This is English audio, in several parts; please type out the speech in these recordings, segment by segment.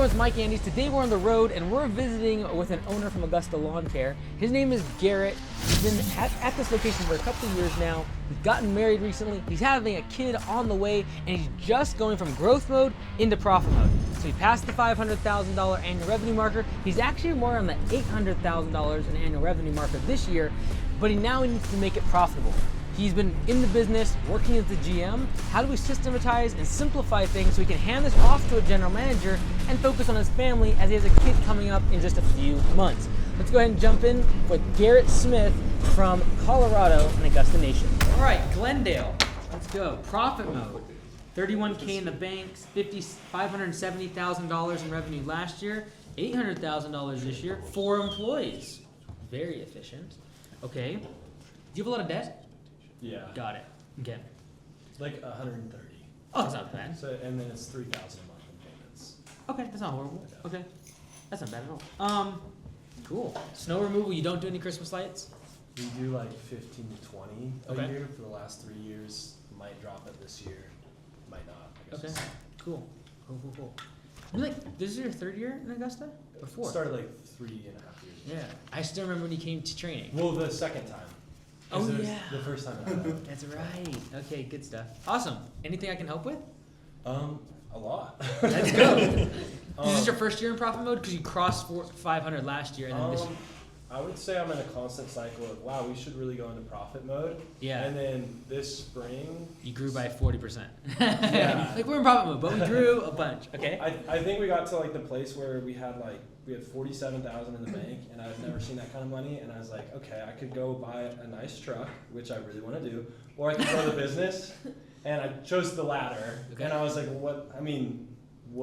everyone, it's Mike Andes. Today we're on the road and we're visiting with an owner from Augusta Lawn Care. His name is Garrett. He's been at this location for a couple of years now. He's gotten married recently. He's having a kid on the way, and he's just going from growth mode into profit mode. So he passed the $500,000 annual revenue marker. He's actually more on the $800,000 in annual revenue marker this year, but he now needs to make it profitable. He's been in the business, working as the GM. How do we systematize and simplify things so he can hand this off to a general manager and focus on his family as he has a kid coming up in just a few months? Let's go ahead and jump in with Garrett Smith from Colorado and Augusta Nation. All right, Glendale, let's go. Profit mode. 31K in the banks, $570,000 in revenue last year, $800,000 this year, 4 employees. Very efficient. Okay. Do you have a lot of debt? Yeah. Got it. Okay. Like 130. Oh, that's not bad. So and then it's 3,000 a month in payments. Okay, that's not horrible. Okay. That's not bad at all. Cool. Snow removal, you don't do any Christmas lights? We do like 15 to 20 a Okay. year for the last 3 years. Might drop it this year. Might not. I guess Okay. we'll see. Cool. Cool. This is your 3rd year in Augusta? Or 4th? Started like 3.5 years ago. Yeah. I still remember when you came to training. Well, the second time. Oh, 'Cause it was yeah. The first time I had That's right. Okay, good stuff. Awesome. Anything I can help with? a lot. Let's go. Is this your first year in profit mode? Because you crossed 500 last year, and then this. I would say I'm in a constant cycle of, wow, we should really go into profit mode. Yeah. And then this spring, You grew by 40%. Yeah. Like we're in profit mode, but we grew a bunch. Okay. I think we got to like the place where we had 47,000 in the bank, and I've never seen that kind of money. And I was like, okay, I could go buy a nice truck, which I really want to do, or I could grow the business. And I chose the latter. Okay. And I was like, what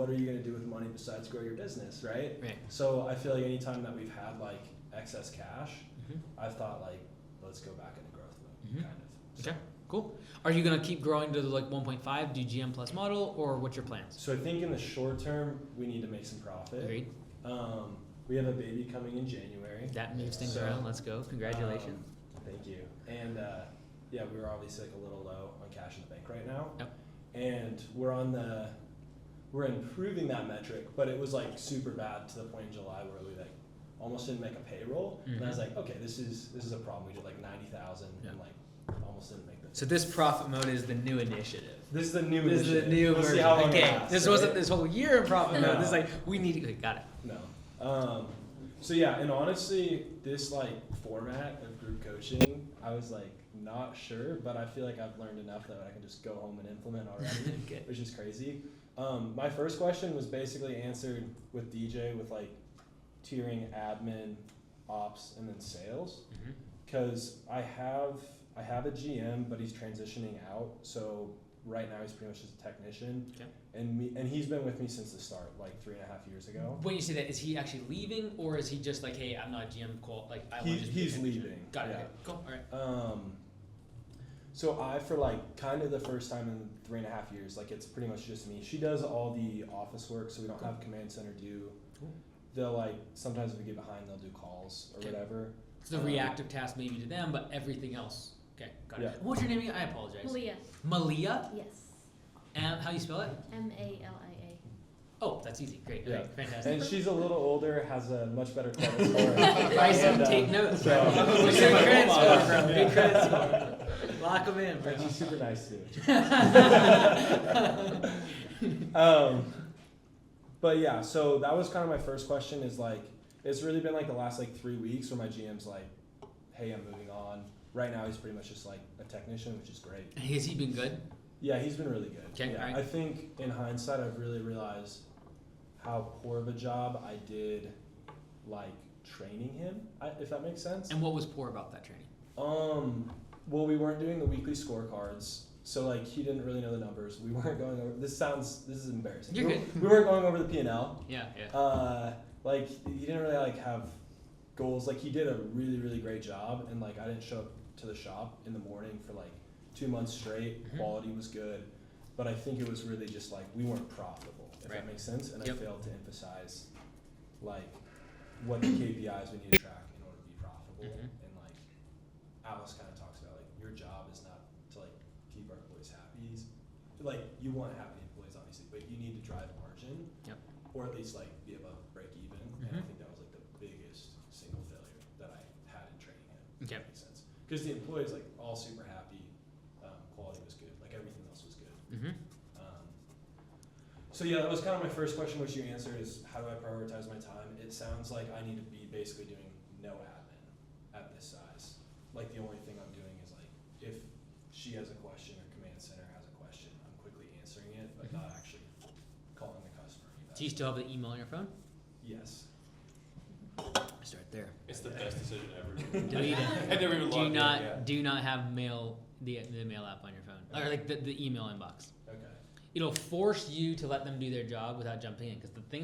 are you gonna do with money besides grow your business, right? Right. So I feel like anytime that we've had like excess cash, Mhm. I've thought like, let's go back into growth mode, Mhm. kind of. So. Okay. Cool. Are you gonna keep growing to the 1.5, do GM plus model, or what's your plans? So I think in the short term, we need to make some profit. Agreed. We have a baby coming in January. That moves things So, around. Let's go. Congratulations. Thank you. And yeah, we were obviously like a little low on cash in the bank right now. Yep. And we're improving that metric, but it was like super bad to the point in July where we like almost didn't make a payroll. And I was like, okay, this is a problem. We did like 90,000 and like almost didn't make the. So this profit mode is the new initiative. This is the new This is initiative. the new We'll see version. how long it Okay, lasts, this right? wasn't this whole year in profit mode. No. This is like we need to. Got it. No. So yeah, and honestly, this like format of group coaching, I was like not sure, but I feel like I've learned enough that I can just go home and implement already, Okay. which is crazy. My first question was basically answered with DJ with like tiering admin, ops, and then sales, Mhm. because I have a GM, but he's transitioning out, so right now he's pretty much just a technician. Okay. And he's been with me since the start, like 3.5 years ago. When you say that, is he actually leaving, or is he just like, hey, I'm not a GM, like I want to just be a He's technician? leaving. Got it. Yeah. Okay. Cool. All right. So for like kind of the first time in 3.5 years, like it's pretty much just me. She does all the office work, so we don't have command center do. Cool. They'll like sometimes if we get behind, they'll do calls or Okay. whatever. So the reactive task maybe to them, but everything else. Okay, got Yeah. it. What's your name again? I apologize. Malia. Malia? Yes. And how you spell it? Malia. Oh, that's easy. Great. Yeah. Okay, fantastic. And she's a little older, has a much better credit score. Bryson, And, take notes, so- bro. What's your credit score, bro? Big credit score. Lock them in, bro. And she's super nice too. But yeah, so that was kind of my first question is like, it's really been like the last like 3 weeks where my GM's like, hey, I'm moving on. Right now he's pretty much just like a technician, which is great. Has he been good? Yeah, he's been really good. Okay, Yeah, alright. I think in hindsight, I've really realized how poor of a job I did, like training him, if that makes sense. And what was poor about that training? Well, we weren't doing the weekly scorecards, so like he didn't really know the numbers. We weren't going over. This is embarrassing. You're we, good. We weren't going over the P&L. Yeah. Like he didn't really like have goals. Like he did a really really great job, and like I didn't show up to the shop in the morning for like 2 months straight. Mhm. Quality was good, but I think it was really just like we weren't profitable, if Right. that makes sense. And Yep. I failed to emphasize like what the KPIs we need to track in order to be profitable. Mhm. And like Alice kind of talks about like your job is not to like keep our employees happy. Like you want happy employees obviously, but you need to drive margin. Yep. or at least like be above break even. And I think that was like the biggest single failure that I had in training him. Okay. If that makes sense. Because the employees like all super happy, quality was good, like everything else was good. So yeah, that was kind of my first question, which you answered is how do I prioritize my time? It sounds like I need to be basically doing no admin at this size. Like the only thing I'm doing is like if she has a question or command center has a question, I'm quickly answering it, but not actually calling the customer. Do you still have the email on your phone? Yes. Start there. It's the best decision ever. Delete it. I never even Do logged in, not yeah. do not have the mail app on your phone, or like the email inbox. Okay. It'll force you to let them do their job without jumping in, because the thing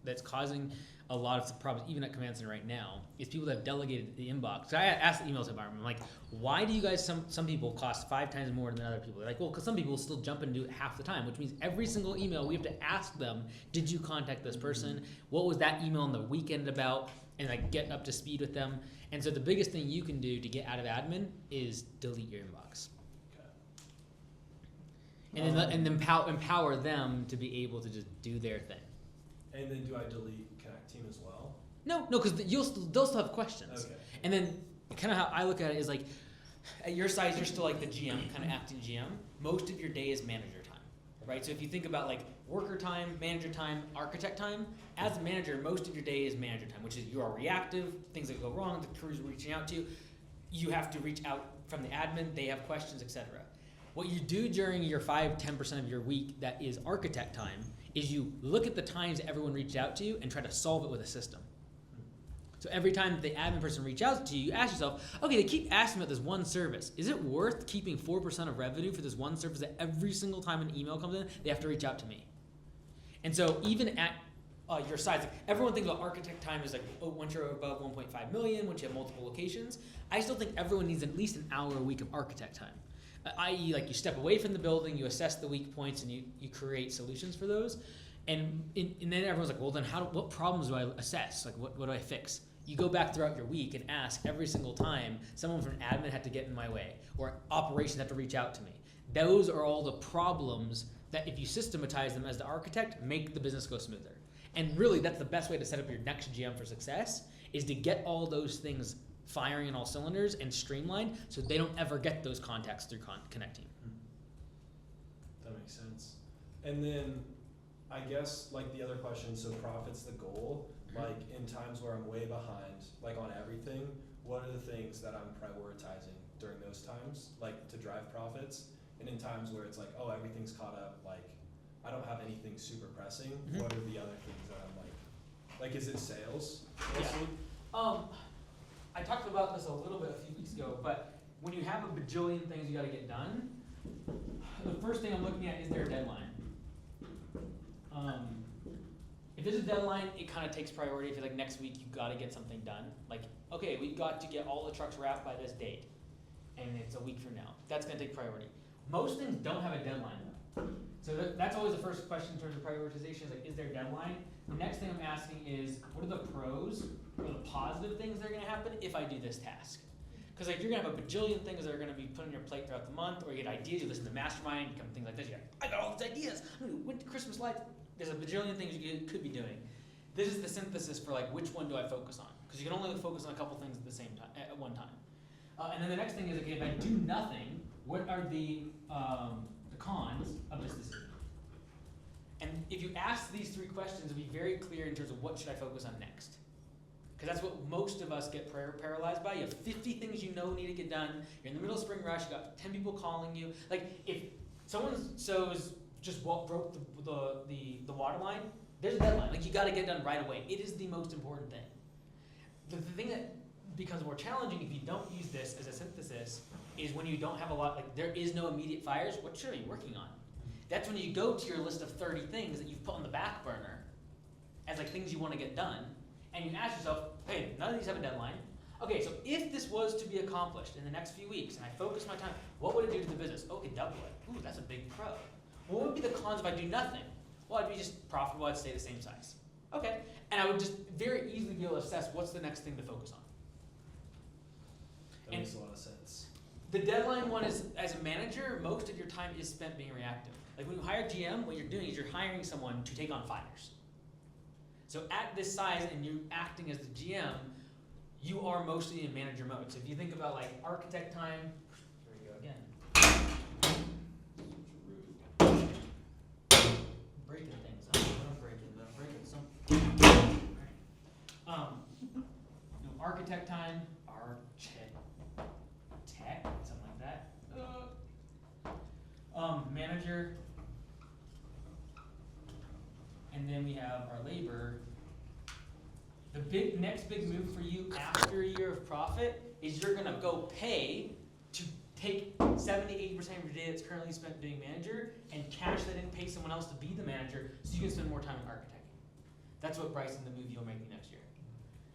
that's causing a lot of problems, even at Command Center right now, is people that have delegated the inbox. So I asked the emails department, I'm like, why do you guys, some people cost 5 times more than other people? They're like, well, because some people will still jump in and do it half the time, which means every single email we have to ask them, did you contact this person? What was that email on the weekend about? And like get up to speed with them. And so the biggest thing you can do to get out of admin is delete your inbox. And then empower them to be able to just do their thing. And then do I delete Connect Team as well? No, because they'll still have questions. Okay. And then kind of how I look at it is like, at your size, you're still like the GM, kind of acting GM. Most of your day is manager time, right? So if you think about like worker time, manager time, architect time, as a manager, most of your day is manager time, which is you are reactive, things that go wrong, the crew's reaching out to you. You have to reach out from the admin, they have questions, etc. What you do during your 5-10% of your week that is architect time is you look at the times everyone reached out to you and try to solve it with a system. So every time the admin person reaches out to you, you ask yourself, okay, they keep asking about this one service. Is it worth keeping 4% of revenue for this one service that every single time an email comes in, they have to reach out to me? And so even at your size, like everyone thinks about architect time is like, oh, once you're above 1.5 million, once you have multiple locations. I still think everyone needs at least an hour a week of architect time. I.e., like you step away from the building, you assess the weak points, and you create solutions for those. And then everyone's like, well, then what problems do I assess? Like, what do I fix? You go back throughout your week and ask every single time someone from admin had to get in my way, or operations had to reach out to me. Those are all the problems that if you systematize them as the architect, make the business go smoother. And really, that's the best way to set up your next GM for success, is to get all those things firing in all cylinders and streamlined so they don't ever get those contacts through connecting. That makes sense. And then I guess like the other question, so profit's the goal. Like in times where I'm way behind, like on everything, what are the things that I'm prioritizing during those times, like to drive profits? And in times where it's like, oh, everything's caught up, like I don't have anything super pressing, what are the other things that I'm like is it sales mostly? Yeah. I talked about this a little bit a few weeks ago, but when you have a bajillion things you gotta get done, the first thing I'm looking at is their deadline. If there's a deadline, it kind of takes priority. If you're like next week, you gotta get something done. Like, okay, we've got to get all the trucks wrapped by this date, and it's a week from now. That's gonna take priority. Most things don't have a deadline though. So that's always the first question in terms of prioritization, is like, is there a deadline? The next thing I'm asking is, what are the pros or the positive things that are gonna happen if I do this task? Because like you're gonna have a bajillion things that are gonna be put on your plate throughout the month, or you get ideas, you listen to Mastermind, you come things like this, you're like, I got all these ideas, I'm gonna win Christmas lights. There's a bajillion things you could be doing. This is the synthesis for like, which one do I focus on? Because you can only focus on a couple things at the same time, at one time. And then the next thing is, okay, if I do nothing, what are the cons of this decision? And if you ask these 3 questions, it'll be very clear in terms of what should I focus on next. Because that's what most of us get paralyzed by. You have 50 things you know need to get done. You're in the middle of spring rush. You got 10 people calling you. Like if someone just broke the water line, there's a deadline. Like you got to get done right away. It is the most important thing. The thing that becomes more challenging if you don't use this as a synthesis is when you don't have a lot. Like there is no immediate fires. What should I be working on? That's when you go to your list of 30 things that you've put on the back burner as like things you want to get done, and you ask yourself, hey, none of these have a deadline. Okay, so if this was to be accomplished in the next few weeks, and I focus my time, what would it do to the business? Oh, it double it. Ooh, that's a big pro. What would be the cons if I do nothing? Well, I'd be just profitable, I'd stay the same size. Okay, and I would just very easily be able to assess what's the next thing to focus on. That makes a lot of sense. The deadline one is, as a manager, most of your time is spent being reactive. Like when you hire GM, what you're doing is you're hiring someone to take on fires. So at this size and you acting as the GM, you are mostly in manager mode. So if you think about like architect time, here we go again. Breaking things. I'm breaking some. Right. Architect time, tech, something like that. Manager, and then we have our labor. The next big move for you after a year of profit is you're gonna go pay to take 70-80% of your day that's currently spent being manager and cash that in, pay someone else to be the manager so you can spend more time in architecting. That's what Bryson, the move you'll make next year.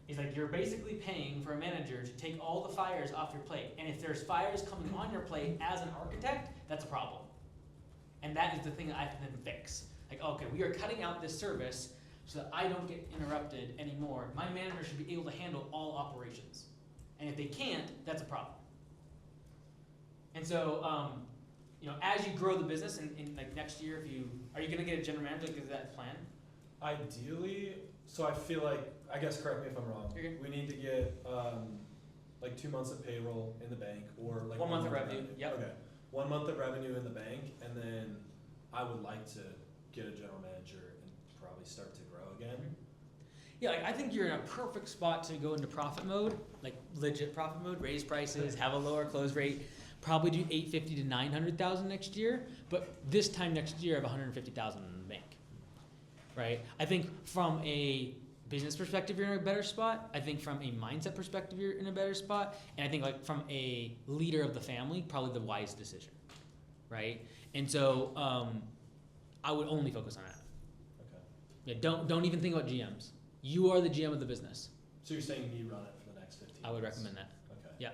It's like you're basically paying for a manager to take all the fires off your plate. And if there's fires coming on your plate as an architect, that's a problem. And that is the thing that I have to then fix. Like, okay, we are cutting out this service so that I don't get interrupted anymore. My manager should be able to handle all operations. And if they can't, that's a problem. And so, as you grow the business in like next year, are you gonna get a general manager? Like, is that the plan? Ideally, so I feel like, I guess correct me if I'm wrong. You're good. We need to get like 2 months of payroll in the bank, or like 1 month of revenue. Yep. Okay. 1 month of revenue in the bank, and then I would like to get a general manager and probably start to grow again. Yeah, like I think you're in a perfect spot to go into profit mode, like legit profit mode, raise prices, have a lower close rate, probably do 850 to 900,000 next year, but this time next year I have 150,000 in the bank, right? I think from a business perspective, you're in a better spot. I think from a mindset perspective, you're in a better spot. And I think like from a leader of the family, probably the wise decision, right? And so I would only focus on that. Okay. Yeah, don't even think about GMs. You are the GM of the business. So you're saying me run it for the next 15 I would months? recommend that. Okay. Yeah.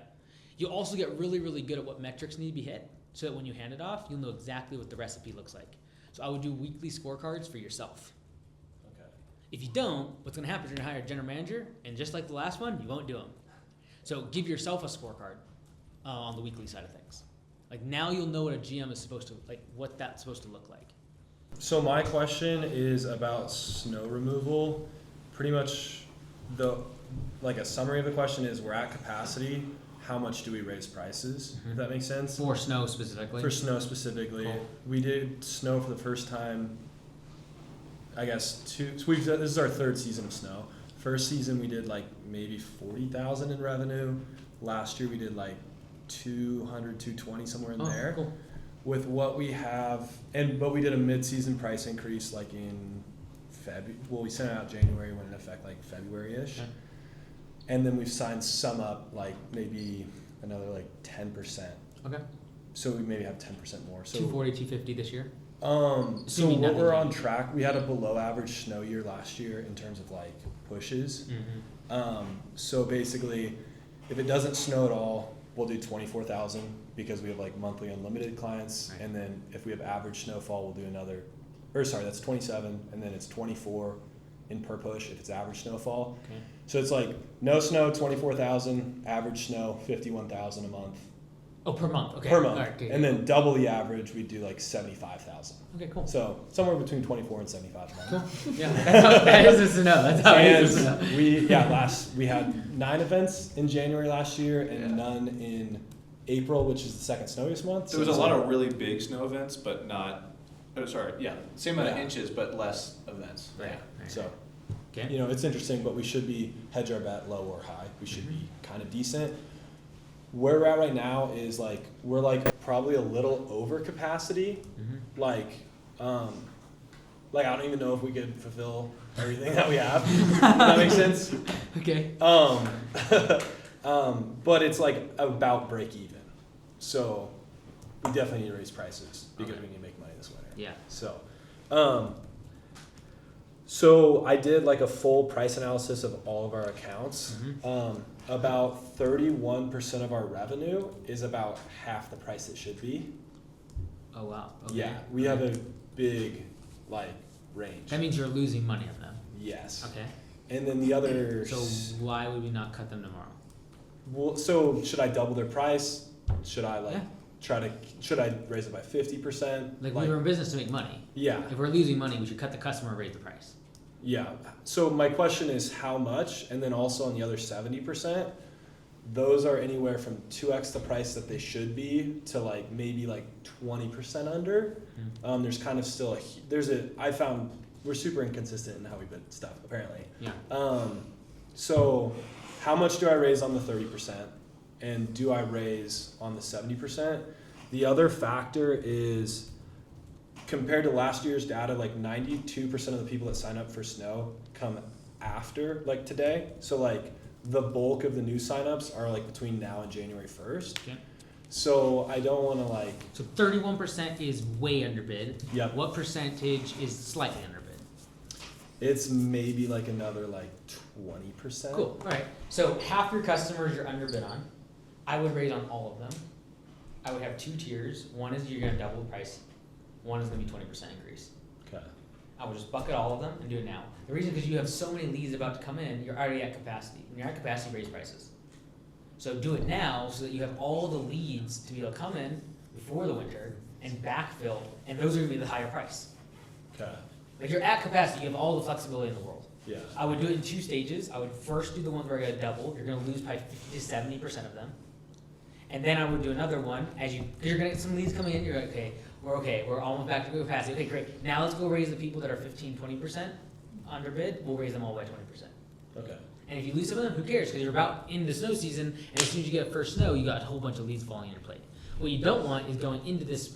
You'll also get really, really good at what metrics need to be hit so that when you hand it off, you'll know exactly what the recipe looks like. So I would do weekly scorecards for yourself. Okay. If you don't, what's going to happen is you're going to hire a general manager, and just like the last one, you won't do them. So give yourself a scorecard on the weekly side of things. Like now you'll know what a GM is supposed to, like what that's supposed to look like. So my question is about snow removal. Pretty much like a summary of the question is we're at capacity. How much do we raise prices? If that makes sense. For snow specifically? For snow specifically. Cool. We did snow for the first time, I guess, this is our third season of snow. First season we did like maybe 40,000 in revenue. Last year we did like 200, 220, somewhere in there. Cool. With what we have, but we did a mid-season price increase like in February. Well, we sent it out January, went into effect like February-ish. Okay. And then we've signed some up, like maybe another like 10%. Okay. So we maybe have 10% more. So 240, 250 this year? So what we're on track, we had a below average snow year last year in terms of like pushes. Mm-hmm. So basically, if it doesn't snow at all, we'll do 24,000 because we have like monthly unlimited clients. Right. And then if we have average snowfall, we'll do that's 27, and then it's 24 in per push if it's average snowfall. Okay. So it's like no snow, 24,000, average snow, 51,000 a month. Oh, per month. Okay. Per month. Right, okay. And then double the average, we do like 75,000. Okay, cool. So somewhere between 24 and 75 a month. Cool. Yeah, that is to know. That's how it is to know. We had 9 events in January last year and none in April, which is the second snowiest month. There was a lot of really big snow events, but not. Same amount of inches, but less events. Right. Yeah. So, it's interesting, but we should be hedge our bet low or high. We should be kind of decent. Where we're at right now is like we're like probably a little over capacity. Mm-hmm. Like I don't even know if we could fulfill everything that we have. Does that make sense? Okay. But it's like about break even. So we definitely need to raise prices because we need to make money this winter. Yeah. So I did like a full price analysis of all of our accounts. Mm-hmm. About 31% of our revenue is about half the price it should be. Oh wow. Okay. Yeah, we have a big range. That means you're losing money on them. Yes. Okay. And then the other. So why would we not cut them tomorrow? Well, so should I double their price? Should I should I raise it by 50%? Like we were in business to make money. Yeah. If we're losing money, we should cut the customer and raise the price. Yeah. So my question is how much, and then also on the other 70%, those are anywhere from 2x the price that they should be to like maybe like 20% under. There's kind of still I found we're super inconsistent in how we bid stuff apparently. Yeah. So how much do I raise on the 30%, and do I raise on the 70%? The other factor is, compared to last year's data, like 92% of the people that sign up for snow come after like today. So like the bulk of the new signups are like between now and January 1st. Okay. So I don't want to like. So 31% is way underbid. Yep. What percentage is slightly underbid? It's maybe like another like 20%. Cool. All right. So half your customers you're underbid on. I would rate on all of them. I would have 2 tiers. One is you're going to double the price. One is going to be 20% increase. Okay. I would just bucket all of them and do it now. The reason is because you have so many leads about to come in, you're already at capacity. When you're at capacity, raise prices. So do it now so that you have all the leads to be able to come in before the winter and backfill, and those are going to be the higher price. Okay. Like you're at capacity, you have all the flexibility in the world. Yeah. I would do it in 2 stages. I would first do the ones where I got double. You're going to lose probably 50 to 70% of them. And then I would do another one because you're going to get some leads coming in. You're like, okay, we're almost back to capacity. Okay, great. Now let's go raise the people that are 15, 20% underbid. We'll raise them all by 20%. Okay. And if you lose some of them, who cares? Because you're about into snow season, and as soon as you get first snow, you got a whole bunch of leads falling on your plate. What you don't want is going into this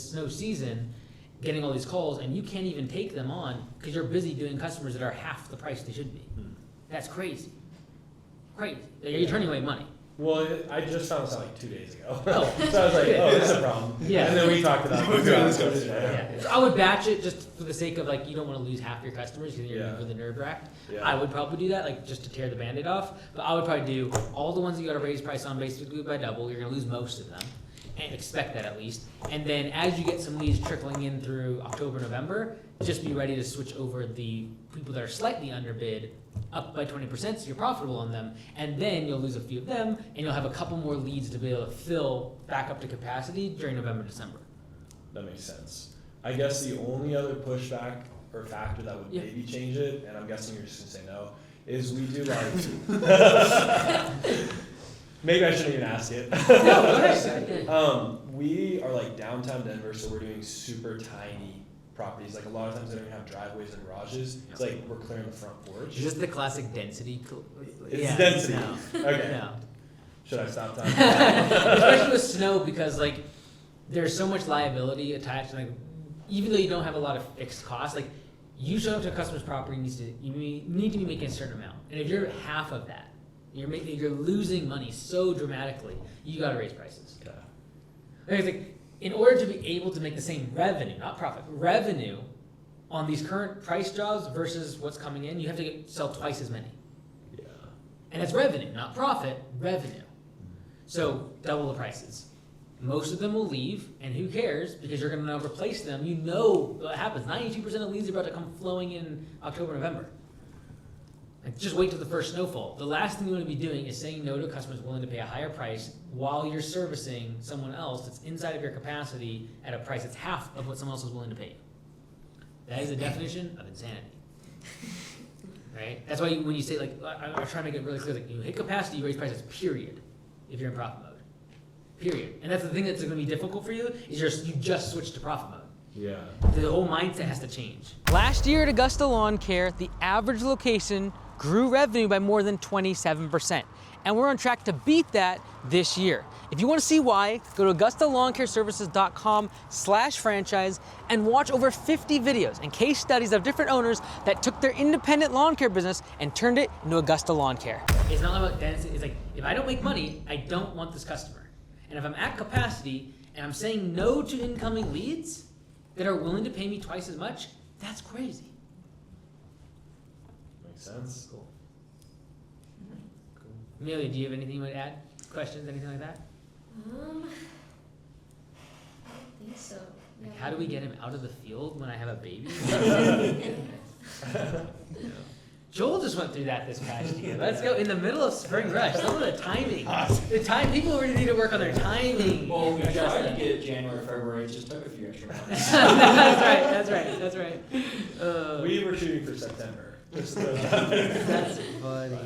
snow season, getting all these calls, and you can't even take them on because you're busy doing customers that are half the price they should be. That's crazy. Crazy. You're turning away money. Well, I just found this out like 2 days ago. Oh. So I was like, oh, this is a problem. Yeah. And then we talked about it. Yeah. So I would batch it just for the sake of like you don't want to lose half your customers because you're with the nerve rack. Yeah. I would probably do that like just to tear the Band-Aid off. But I would probably do all the ones that you got to raise price on basically by double. You're going to lose most of them, and expect that at least. And then as you get some leads trickling in through October, November, just be ready to switch over the people that are slightly underbid up by 20% so you're profitable on them, and then you'll lose a few of them, and you'll have a couple more leads to be able to fill back up to capacity during November, December. That makes sense. I guess the only other pushback or factor that would maybe change it, and I'm guessing you're just gonna say no, is we do like. Maybe I shouldn't even ask it. No, go ahead. We are like downtown Denver, so we're doing super tiny properties. Like a lot of times they don't even have driveways and garages. It's like we're clearing the front porch. Is this the classic density? It's density. No. Okay. No. Should I stop talking? Especially with snow, because like there's so much liability attached. Like even though you don't have a lot of fixed costs, like you show up to a customer's property, you need to be making a certain amount, and if you're half of that, you're losing money so dramatically. You got to raise prices. Yeah. Like, in order to be able to make the same revenue, not profit, revenue on these current price jobs versus what's coming in, you have to sell twice as many. Yeah. And that's revenue, not profit, revenue. So double the prices. Most of them will leave, and who cares? Because you're going to replace them. You know what happens. 92% of leads are about to come flowing in October, November. Like, just wait till the first snowfall. The last thing you want to be doing is saying no to customers willing to pay a higher price while you're servicing someone else that's inside of your capacity at a price that's half of what someone else is willing to pay. That is the definition of insanity. Right? That's why when you say, like, I'm trying to make it really clear, like, you hit capacity, you raise prices, period, if you're in profit mode. Period. And that's the thing that's going to be difficult for you, is you just switch to profit mode. Yeah. The whole mindset has to change. Last year at Augusta Lawn Care, the average location grew revenue by more than 27%. And we're on track to beat that this year. If you want to see why, go to AugustaLawnCareServices.com/franchise and watch over 50 videos and case studies of different owners that took their independent lawn care business and turned it into Augusta Lawn Care. It's not about density. It's like, if I don't make money, I don't want this customer. And if I'm at capacity and I'm saying no to incoming leads that are willing to pay me twice as much, that's crazy. Makes sense. Cool. Amelia, do you have anything you want to add? Questions, anything like that? I don't think so. Like, how do we get him out of the field when I have a baby? Joel just went through that this past year. Let's go in the middle of spring rush. Some of the timing. The time people already need to work on their timing. Well, we tried to get January, February. It just took a few extra months. That's right. We were shooting for September. That's funny.